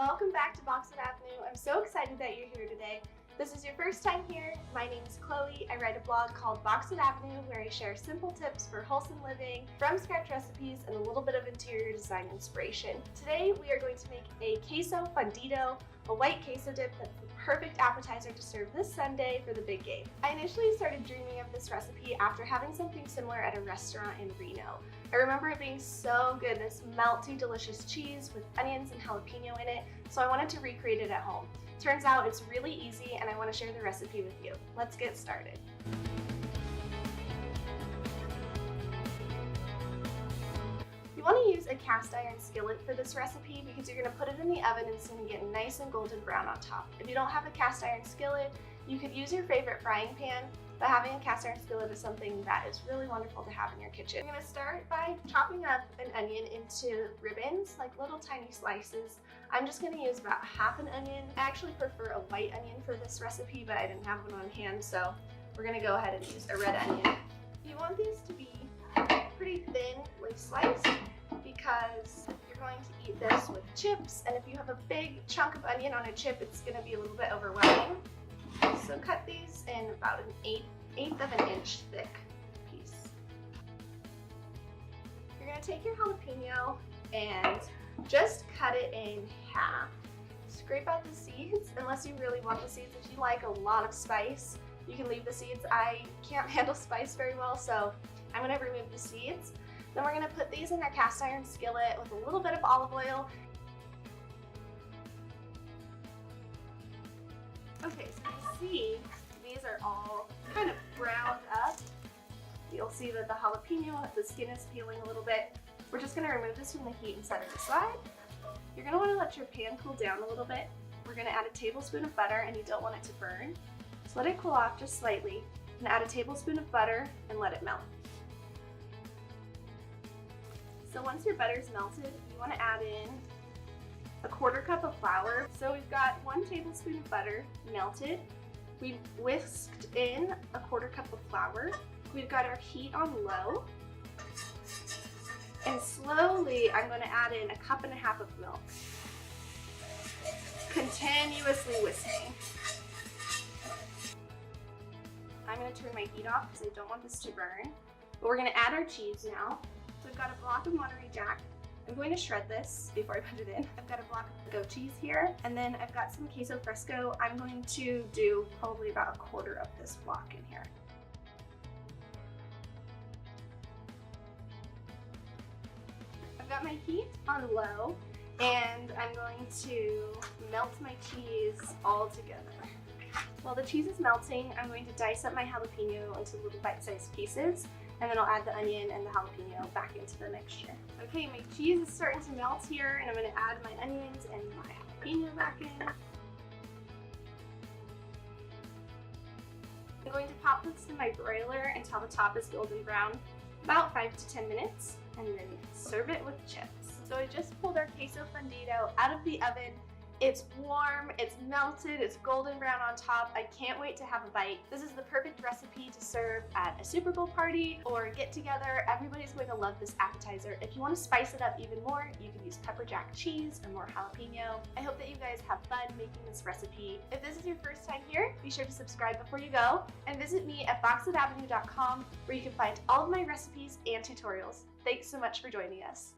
Welcome back to Boxwood Avenue. I'm so excited that you're here today. This is your first time here. My name is Chloe. I write a blog called Boxwood Avenue where I share simple tips for wholesome living, from scratch recipes, and a little bit of interior design inspiration. Today we are going to make a Queso Fundito, a white queso dip that's the perfect appetizer to serve this Sunday for the big game. I initially started dreaming of this recipe after having something similar at a restaurant in Reno. I remember it being so good, this melty, delicious cheese with onions and jalapeno in it, so I wanted to recreate it at home. Turns out it's really easy and I want to share the recipe with you. Let's get started. You want to use a cast iron skillet for this recipe because you're going to put it in the oven and it's going to get nice and golden brown on top. If you don't have a cast iron skillet, you could use your favorite frying pan, but having a cast iron skillet is something that is really wonderful to have in your kitchen. I'm going to start by chopping up an onion into ribbons, like little tiny slices. I'm just going to use about half an onion. I actually prefer a white onion for this recipe, but I didn't have one on hand, so we're going to go ahead and use a red onion. You want these to be pretty thinly sliced because you're going to eat this with chips, and if you have a big chunk of onion on a chip, it's going to be a little bit overwhelming. So cut these in about an eighth of an inch thick piece. You're going to take your jalapeno and just cut it in half. Scrape out the seeds unless you really want the seeds. If you like a lot of spice, you can leave the seeds. I can't handle spice very well, so I'm going to remove the seeds. Then we're going to put these in our cast iron skillet with a little bit of olive oil. Okay, so you see these are all kind of browned up. You'll see that the jalapeno, the skin is peeling a little bit. We're just going to remove this from the heat and set it aside. You're going to want to let your pan cool down a little bit. We're going to add a tablespoon of butter, and you don't want it to burn. So let it cool off just slightly, and add a tablespoon of butter and let it melt. So once your butter is melted, you want to add in a 1/4 cup of flour. So we've got 1 tablespoon of butter melted. We've whisked in a 1/4 cup of flour. We've got our heat on low. And slowly, I'm going to add in a 1.5 cups of milk. Continuously whisking. I'm going to turn my heat off because I don't want this to burn. But we're going to add our cheese now. So I've got a block of Monterey Jack. I'm going to shred this before I put it in. I've got a block of goat cheese here, and then I've got some queso fresco. I'm going to do probably about 1/4 of this block in here. I've got my heat on low, and I'm going to melt my cheese all together. While the cheese is melting, I'm going to dice up my jalapeno into little bite-sized pieces, and then I'll add the onion and the jalapeno back into the mixture. Okay, my cheese is starting to melt here, and I'm going to add my onions and my jalapeno back in. I'm going to pop this in my broiler until the top is golden brown, about 5 to 10 minutes, and then serve it with chips. So I just pulled our Queso Fundito out of the oven. It's warm, it's melted, it's golden brown on top. I can't wait to have a bite. This is the perfect recipe to serve at a Super Bowl party or get together. Everybody's going to love this appetizer. If you want to spice it up even more, you can use pepper jack cheese or more jalapeno. I hope that you guys have fun making this recipe. If this is your first time here, be sure to subscribe before you go and visit me at boxwoodavenue.com where you can find all of my recipes and tutorials. Thanks so much for joining us.